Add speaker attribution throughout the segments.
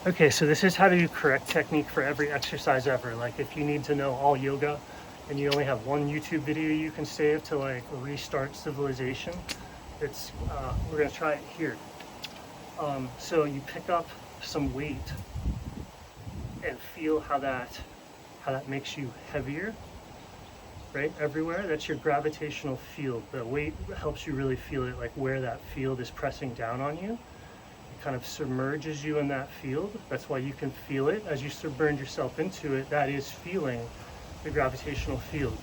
Speaker 1: Okay, so this is how to do correct technique for every exercise ever. Like if you need to know all yoga and you only have one YouTube video you can save to like restart civilization, we're gonna try it here. So you pick up some weight and feel how that makes you heavier, right? Everywhere. That's your gravitational field. The weight helps you really feel it, like where that field is pressing down on you. Kind of submerges you in that field. That's why you can feel it as you submerge yourself into it. That is feeling the gravitational field.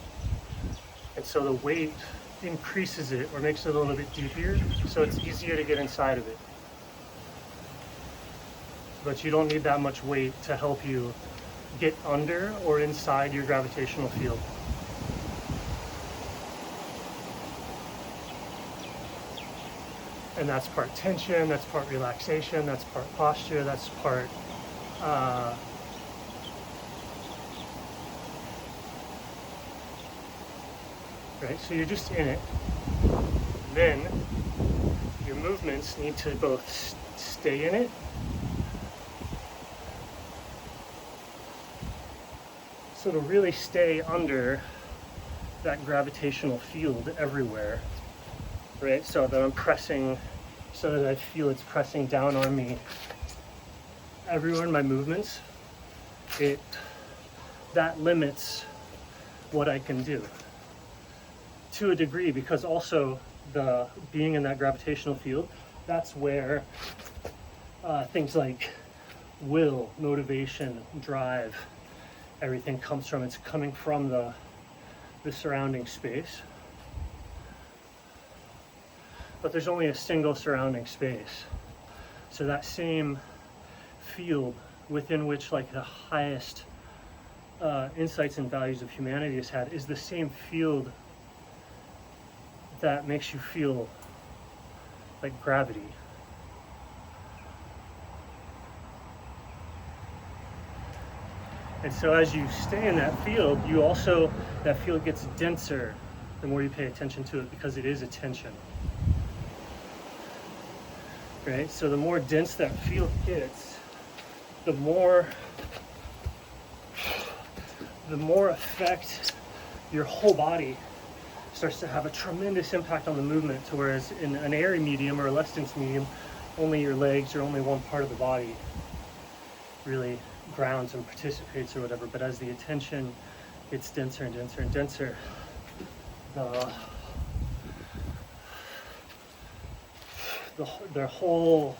Speaker 1: And so the weight increases it or makes it a little bit deeper, so it's easier to get inside of it. But you don't need that much weight to help you get under or inside your gravitational field. And that's part tension, that's part relaxation, that's part posture, that's part right, so you're just in it. Then your movements need to both stay in it, so to really stay under that gravitational field everywhere, right? So that I'm pressing, so that I feel it's pressing down on me everywhere in my movements. That limits what I can do to a degree, because also the being in that gravitational field, that's where things like will, motivation, drive, everything comes from. It's coming from the surrounding space. But there's only a single surrounding space. So that same field within which like the highest insights and values of humanity has had is the same field that makes you feel like gravity. And so as you stay in that field, that field gets denser the more you pay attention to it, because it is attention. Right? So the more dense that field gets, the more effect your whole body starts to have a tremendous impact on the movement, to whereas in an airy medium or a less dense medium, only your legs or only one part of the body really grounds and participates or whatever. But as the attention gets denser and denser and denser, their whole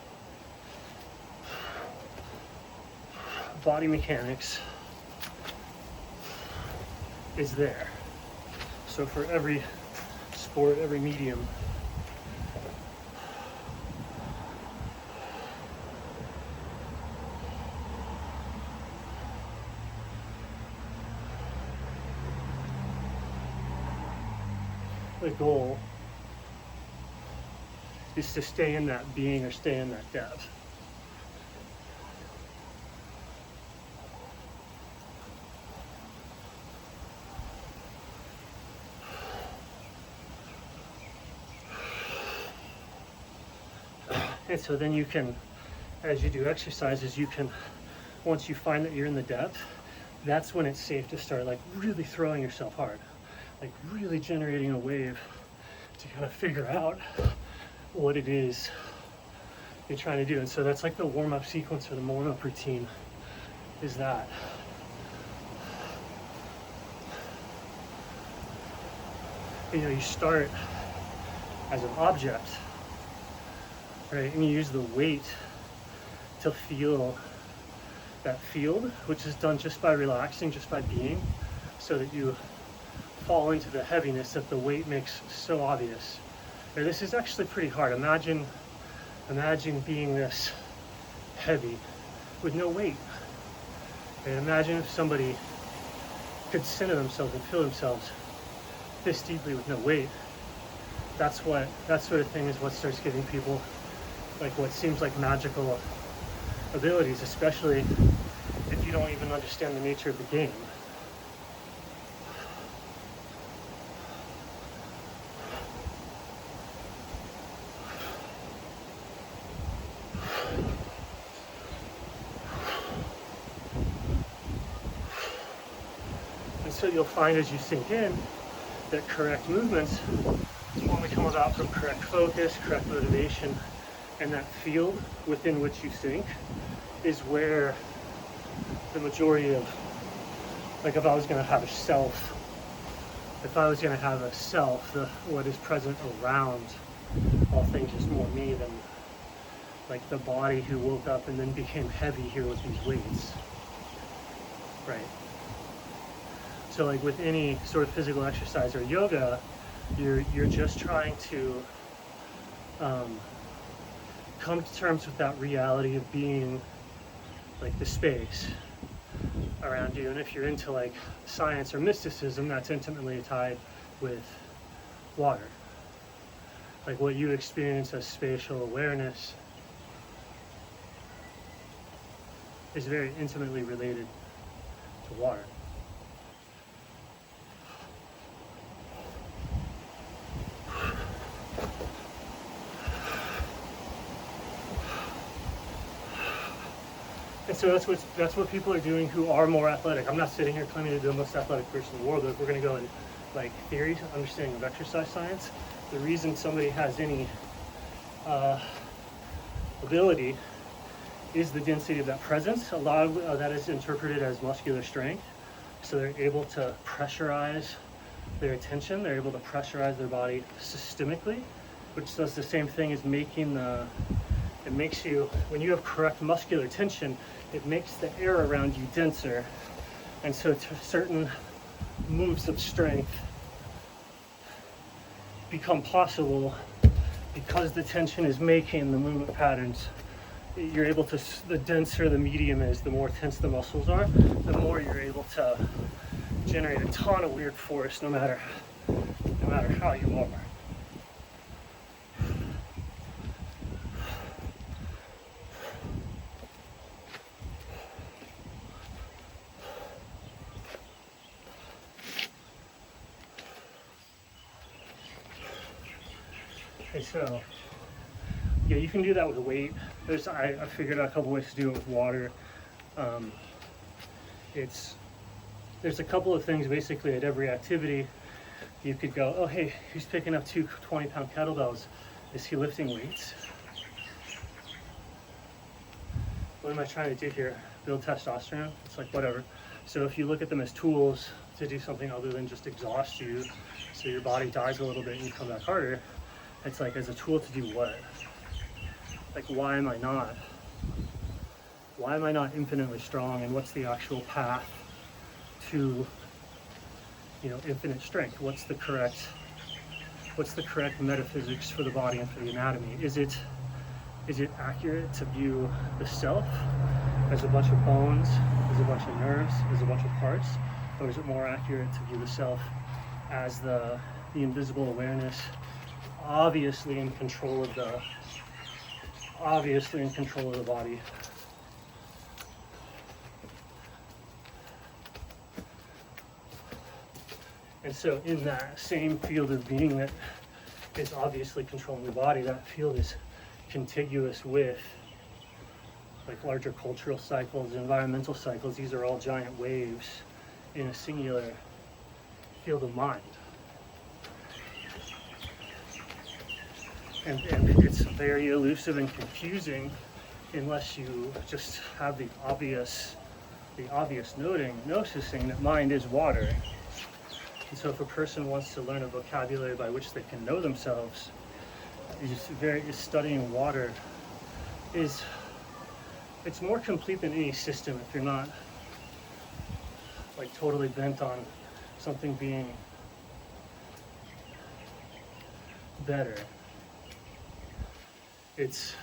Speaker 1: body mechanics is there. So for every sport, every medium, the goal is to stay in that being or stay in that depth. And so then you can, as you do exercises, once you find that you're in the depth, that's when it's safe to start like really throwing yourself hard, like really generating a wave to kind of figure out what it is you're trying to do. And so that's like the warm-up sequence or the warm-up routine is that. You start as an object, right? And you use the weight to feel that field, which is done just by relaxing, just by being, so that you fall into the heaviness that the weight makes so obvious. And this is actually pretty hard. Imagine being this heavy with no weight. And imagine if somebody could center themselves and feel themselves this deeply with no weight. That sort of thing is what starts giving people like what seems like magical abilities, especially if you don't even understand the nature of the game. so you'll find as you sink in that correct movements only come about from correct focus, correct motivation, and that field within which you sink is where the majority of, like if I was going to have a self, what is present around all things is more me than like the body who woke up and then became heavy here with these weights, right? So like with any sort of physical exercise or yoga, you're just trying to come to terms with that reality of being like the space around you. And if you're into like science or mysticism, that's intimately tied with water. Like what you experience as spatial awareness is very intimately related to water. And so that's what people are doing who are more athletic. I'm not sitting here claiming to be the most athletic person in the world, but if we're going to go in like theory, understanding of exercise science, the reason somebody has any ability is the density of that presence. A lot of that is interpreted as muscular strength. So they're able to pressurize their attention. They're able to pressurize their body systemically, which does the same thing as it makes you, when you have correct muscular tension, it makes the air around you denser. And so certain moves of strength become possible because the tension is making the movement patterns. You're able to, the denser the medium is, the more tense the muscles are, the more you're able to generate a ton of weird force no matter how you are. Okay, so yeah, you can do that with weight. I figured out a couple ways to do it with water. There's a couple of things basically at every activity. You could go, oh hey, he's picking up 2 20-pound kettlebells. Is he lifting weights? What am I trying to do here? Build testosterone? It's like whatever. So if you look at them as tools to do something other than just exhaust you, so your body dies a little bit and you come back harder, it's like as a tool to do what? Like why am I not infinitely strong, and what's the actual path to, infinite strength? What's the correct metaphysics for the body and for the anatomy? Is it accurate to view the self as a bunch of bones, as a bunch of nerves, as a bunch of parts, or is it more accurate to view the self as the invisible awareness, obviously in control of the body? And so in that same field of being that is obviously controlling the body, that field is contiguous with like larger cultural cycles, environmental cycles. These are all giant waves in a singular field of mind. And it's very elusive and confusing unless you just have the obvious noticing that mind is water. And so if a person wants to learn a vocabulary by which they can know themselves, studying water it's more complete than any system if you're not like totally bent on something being better. It's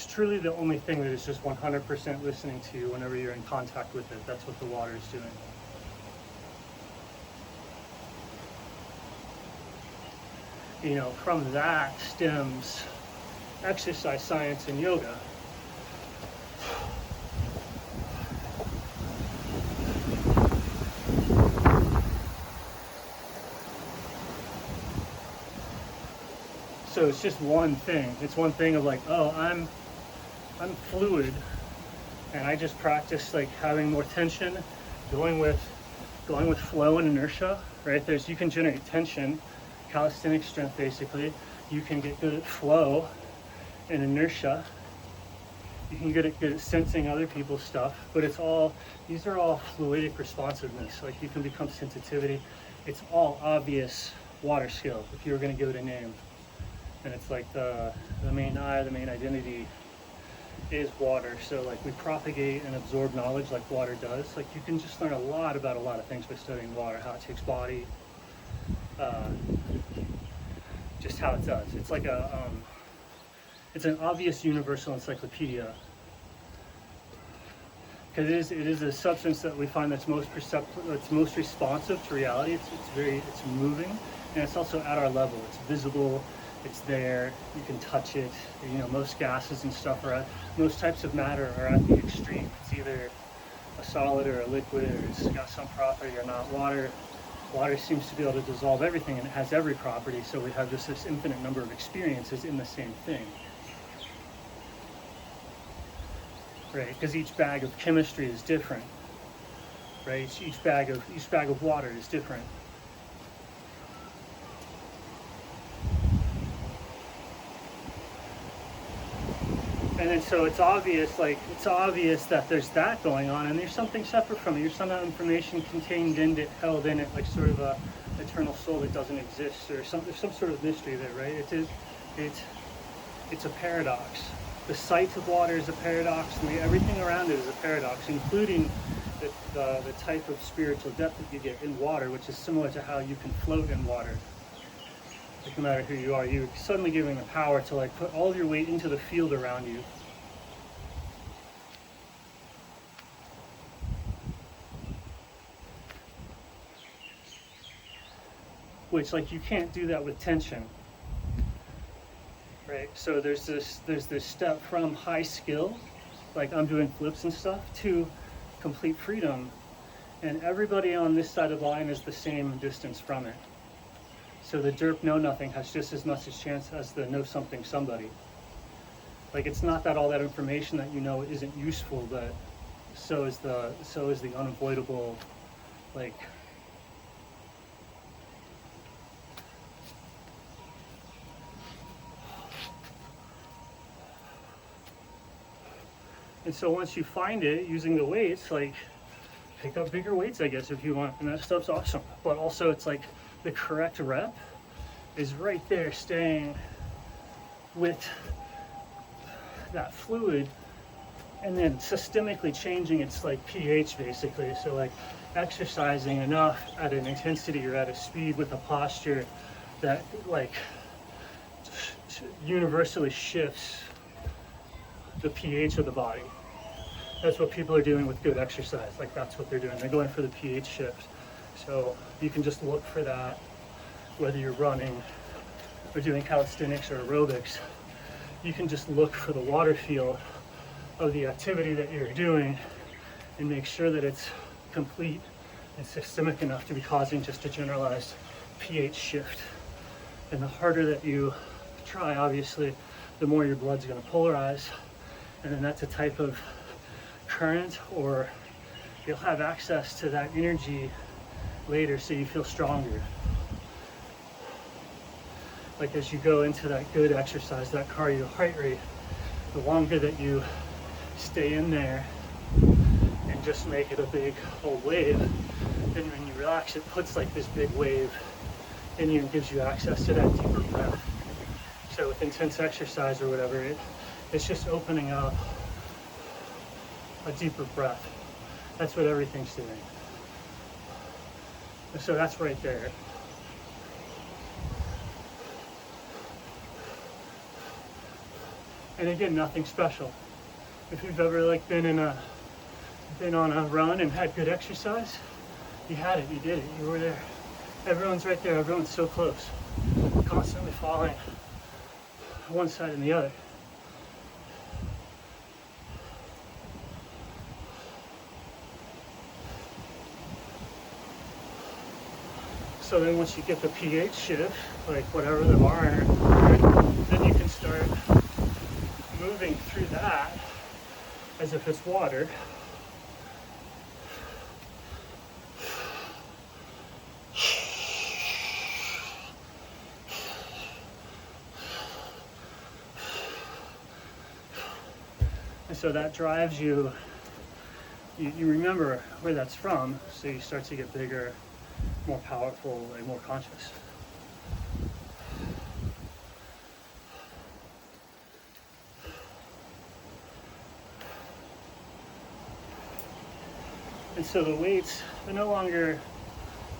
Speaker 1: truly the only thing that is just 100% listening to you whenever you're in contact with it. That's what the water is doing. From that stems exercise science and yoga. So it's just one thing. It's one thing of like, oh, I'm fluid And I just practice like having more tension, going with flow and inertia, right? You can generate tension, calisthenic strength basically. You can get good at flow and inertia. You can get good at sensing other people's stuff, but these are all fluidic responsiveness. Like you can become sensitivity. It's all obvious water skill if you were going to give it a name. And it's like the main identity is water. So like we propagate and absorb knowledge like water does. Like you can just learn a lot about a lot of things by studying water, how it takes body, just how it does. It's like it's an obvious universal encyclopedia. Because it is a substance that we find that's most perceptive, that's most responsive to reality. It's moving, and it's also at our level. It's visible. It's there. You can touch it. You know, most gases and stuff most types of matter are at the extreme. It's either a solid or a liquid, or it's got some property or not. Water seems to be able to dissolve everything, and it has every property. So we have this infinite number of experiences in the same thing. Right, because each bag of chemistry is different. Right, each bag of water is different. And then so it's obvious that there's that going on, and there's something separate from it. There's some information contained in it, held in it, like sort of a eternal soul that doesn't exist, or there's some sort of mystery there, right? It's a paradox. The sight of water is a paradox, and everything around it is a paradox, including the type of spiritual depth that you get in water, which is similar to how you can float in water. Like no matter who you are, you're suddenly given the power to like put all of your weight into the field around you. Which like you can't do that with tension. Right, so there's this step from high skill, like I'm doing flips and stuff, to complete freedom, and everybody on this side of the line is the same distance from it. So the derp know nothing has just as much a chance as the know something somebody. Like it's not that all that information that you know isn't useful, but so is the unavoidable, like. And so once you find it using the weights, like pick up bigger weights, I guess, if you want, and that stuff's awesome. But also it's like the correct rep is right there, staying with that fluid and then systemically changing its like pH basically. So like exercising enough at an intensity or at a speed with a posture that like universally shifts the pH of the body. That's what people are doing with good exercise. Like that's what they're doing. They're going for the pH shift. So you can just look for that, whether you're running or doing calisthenics or aerobics. You can just look for the water feel of the activity that you're doing and make sure that it's complete and systemic enough to be causing just a generalized pH shift. And the harder that you try, obviously, the more your blood's going to polarize. And then that's a type of current, or you'll have access to that energy later, so you feel stronger. Like as you go into that good exercise, that cardio heart rate, the longer that you stay in there and just make it a big old wave, then when you relax, it puts like this big wave in you and gives you access to that deeper breath. So with intense exercise or whatever, it's just opening up a deeper breath. That's what everything's doing. And so that's right there. And again, nothing special. If you've ever like been on a run and had good exercise, you had it, you did it, you were there. Everyone's right there, everyone's so close, constantly falling one side and the other. So then once you get the pH shift, like whatever the bar, then you can start moving through that as as if it's water. And so that drives you, you remember where that's from, so you start to get bigger, more powerful, and more conscious. And so the weights, they're no longer,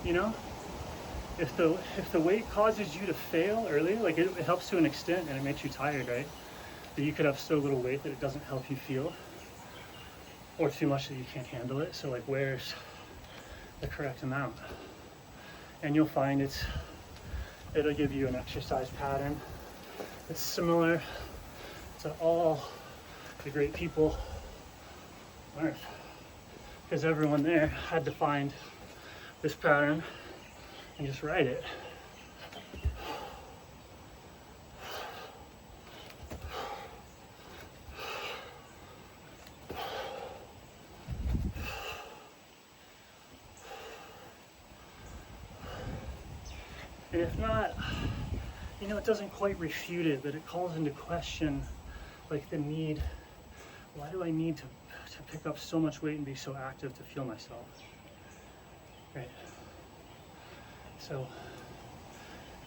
Speaker 1: you know, if the weight causes you to fail early, like it helps to an extent and it makes you tired, right? But you could have so little weight that it doesn't help you feel, or too much that you can't handle it. So like, where's the correct amount? And you'll find it'll give you an exercise pattern that's similar to all the great people on earth, because everyone there had to find this pattern and just write it. And if not, you know, it doesn't quite refute it, but it calls into question like the need. Why do I need to pick up so much weight and be so active to feel myself? Right? So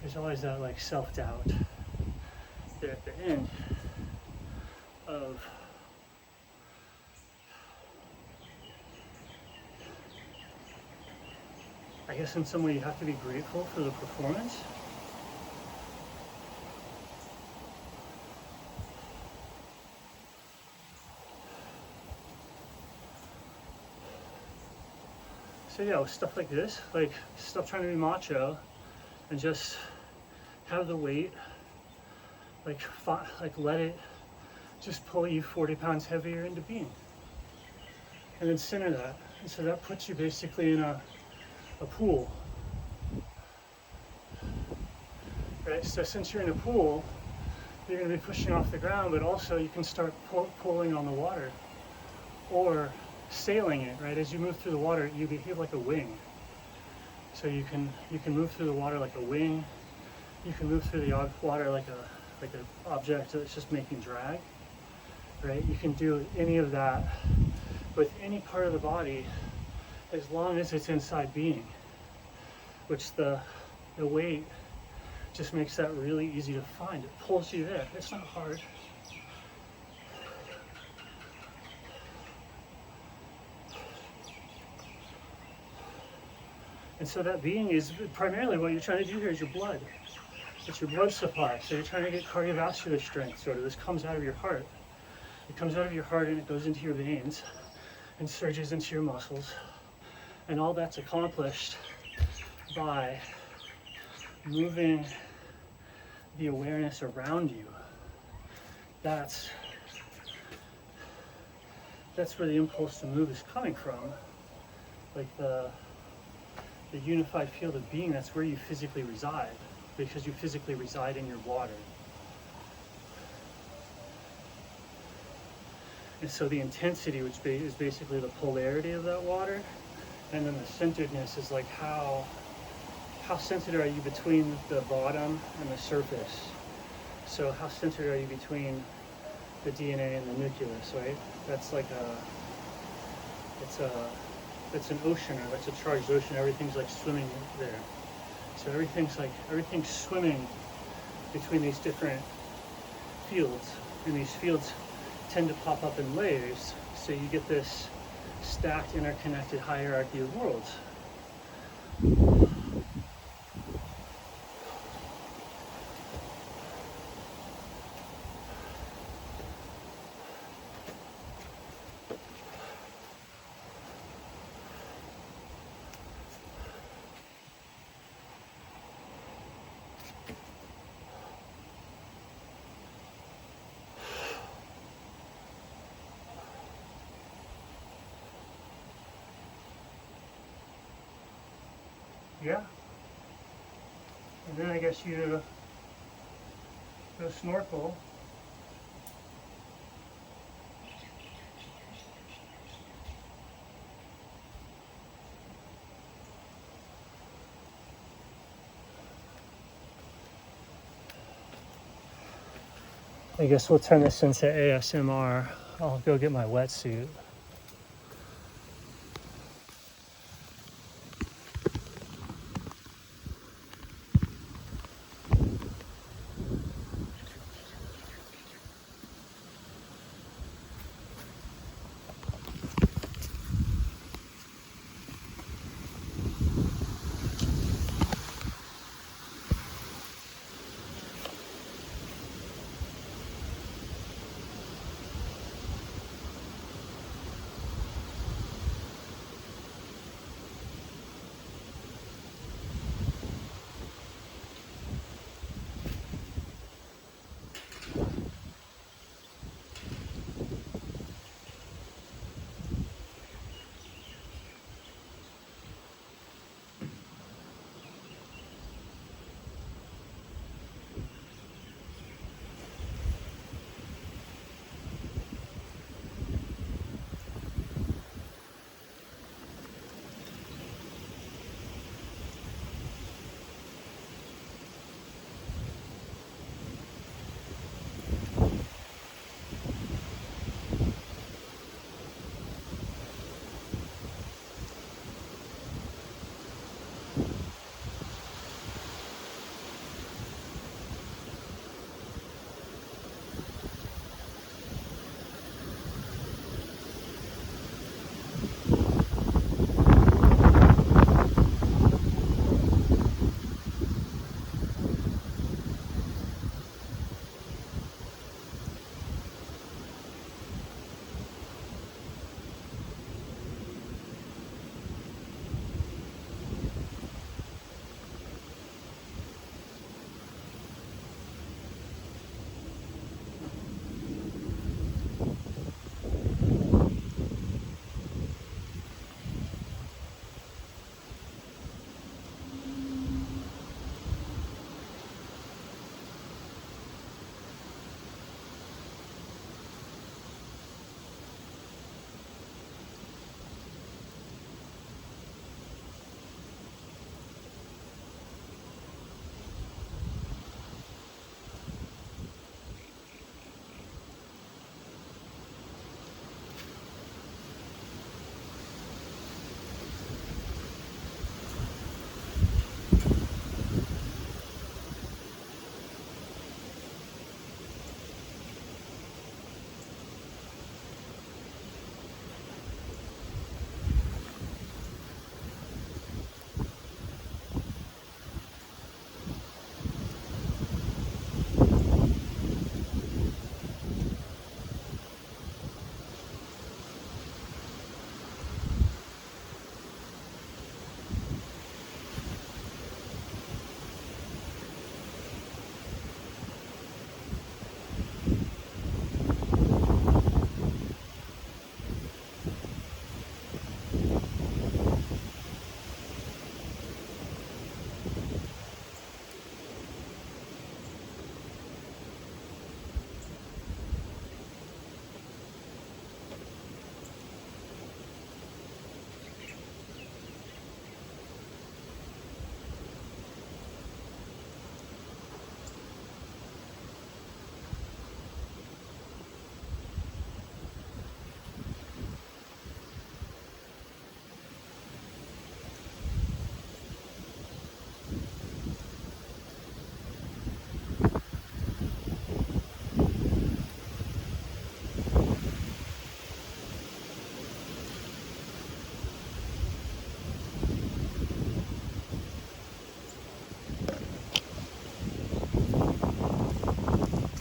Speaker 1: there's always that like self-doubt there at the end of I guess in some way you have to be grateful for the performance. So yeah, with stuff like this, like stop trying to be macho and just have the weight, like let it just pull you 40 pounds heavier into being. And then center that. And so that puts you basically in a pool. Right, so since you're in a pool, you're going to be pushing off the ground, but also you can start pulling on the water or sailing it, right? As you move through the water, you behave like a wing. So you can move through the water like a wing. You can move through the water like an object that's just making drag, right? You can do any of that with any part of the body as long as it's inside being, which the weight just makes that really easy to find. It pulls you there. It's not hard. And so that being is primarily what you're trying to do here is your blood. It's your blood supply. So you're trying to get cardiovascular strength, sort of. This comes out of your heart. It comes out of your heart and it goes into your veins and surges into your muscles. And all that's accomplished by moving the awareness around you. That's where the impulse to move is coming from. Like the unified field of being, that's where you physically reside, because you physically reside in your water. And so the intensity, which is basically the polarity of that water, and then the centeredness is like how centered are you between the bottom and the surface? So how centered are you between the DNA and the nucleus, right? That's like it's an ocean, or that's a charged ocean. Everything's like swimming there. So everything's swimming between these different fields, and these fields tend to pop up in layers. So you get this stacked, interconnected hierarchy of worlds. Yeah. And then I guess you go snorkel. I guess we'll turn this into ASMR. I'll go get my wetsuit.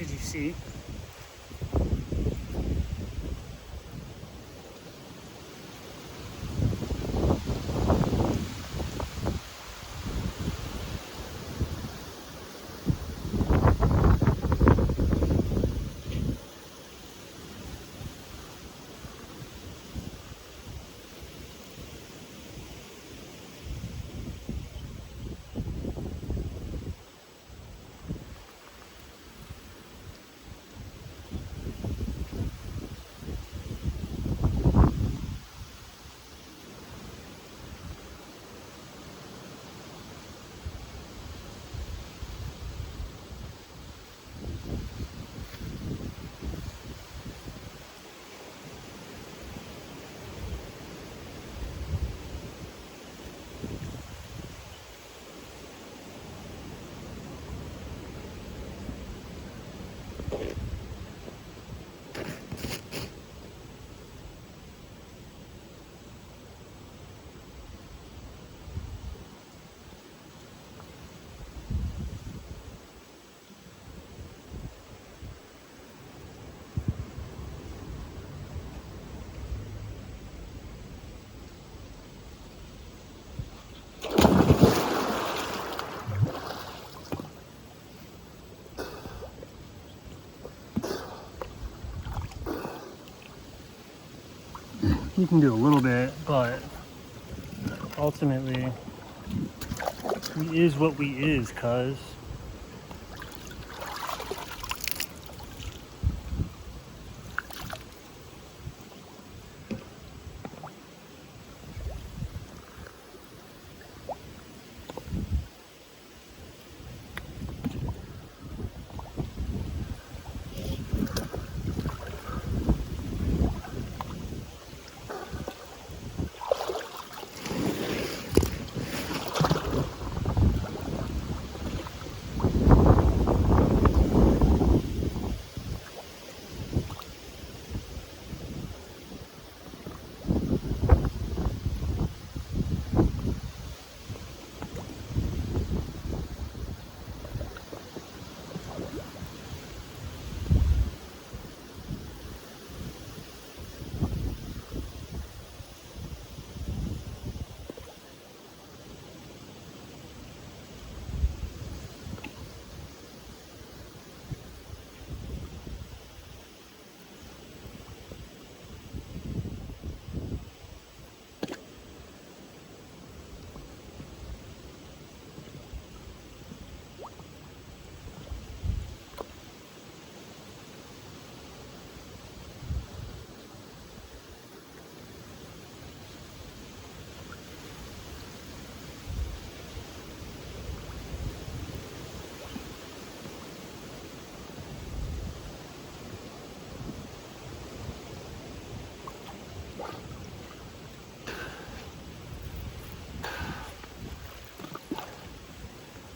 Speaker 1: Did you see? You can do a little bit, but ultimately, we is what we is, cuz.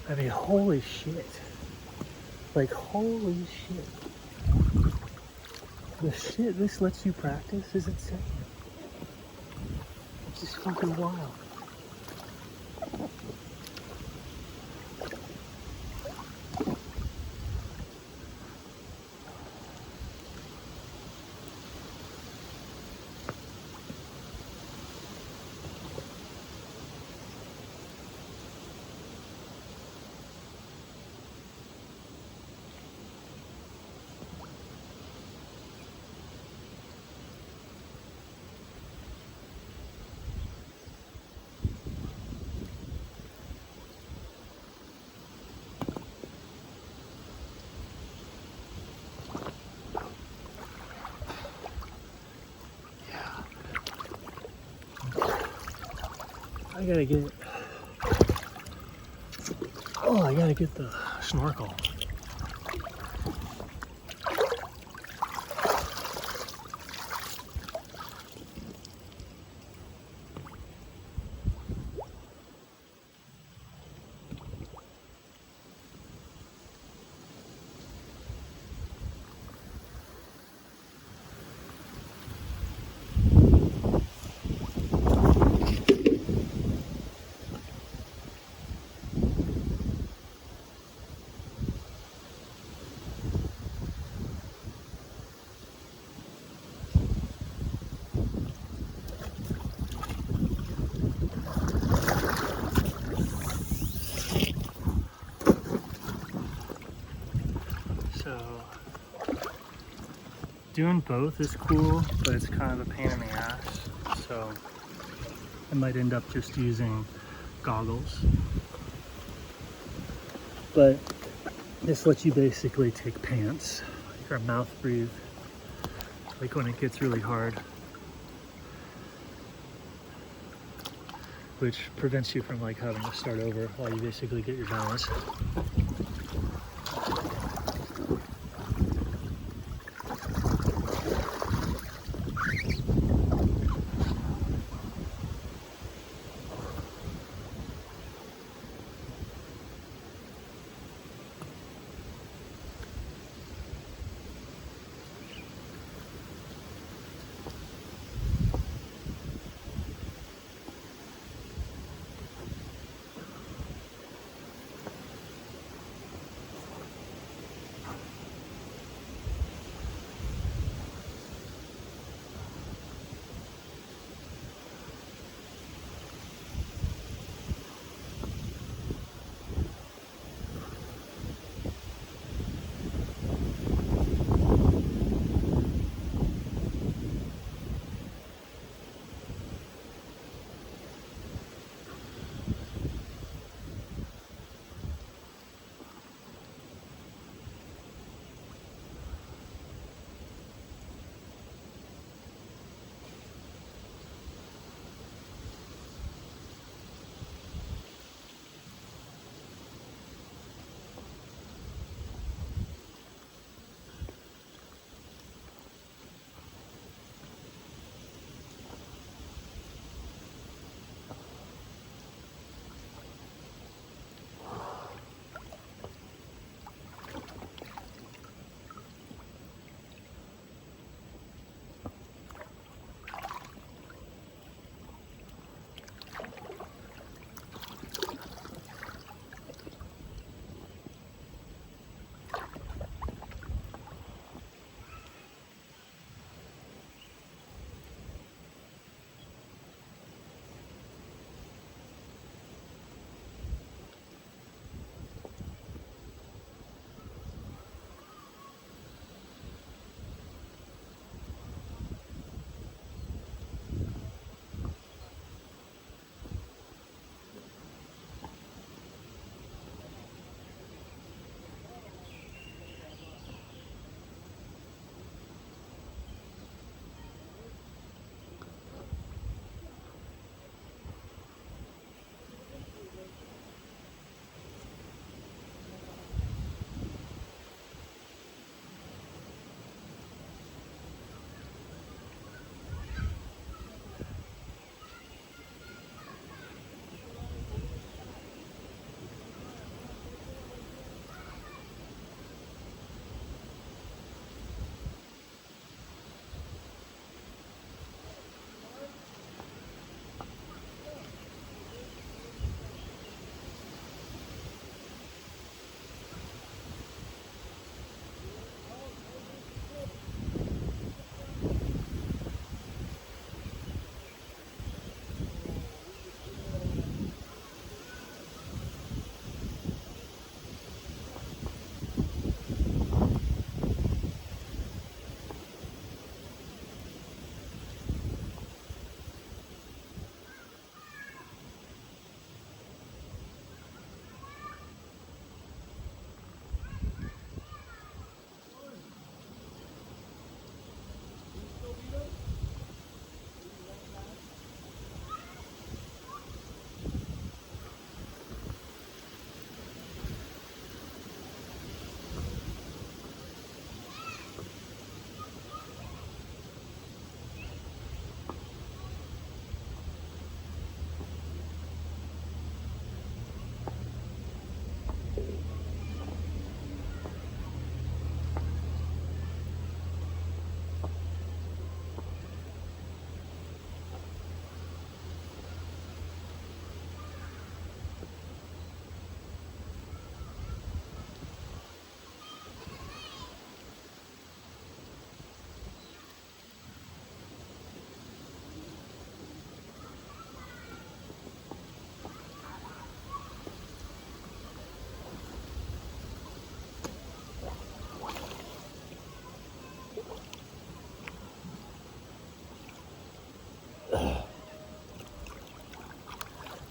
Speaker 1: I mean, holy shit. Like, holy shit. The shit this lets you practice is insane. It's just fucking wild. I gotta get, I gotta get the snorkel. So doing both is cool, but it's kind of a pain in the ass. So I might end up just using goggles. But this lets you basically take pants, or mouth breathe, like when it gets really hard, which prevents you from like having to start over while you basically get your balance.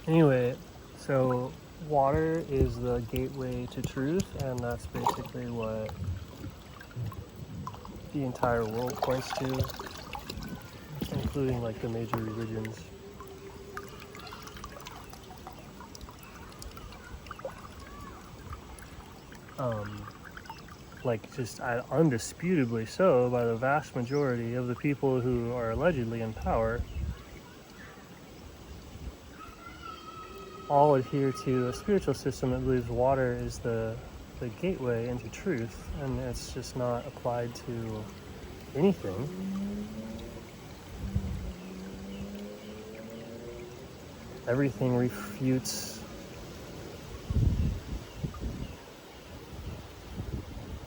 Speaker 1: Anyway, so water is the gateway to truth, and that's basically what the entire world points to, including like the major religions. Like just undisputably so by the vast majority of the people who are allegedly in power, all adhere to a spiritual system that believes water is the gateway into truth, and it's just not applied to anything. Everything refutes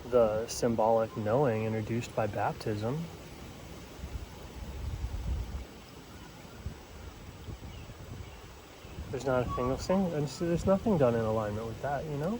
Speaker 1: the symbolic knowing introduced by baptism. There's not a single thing, there's nothing done in alignment with that, you know?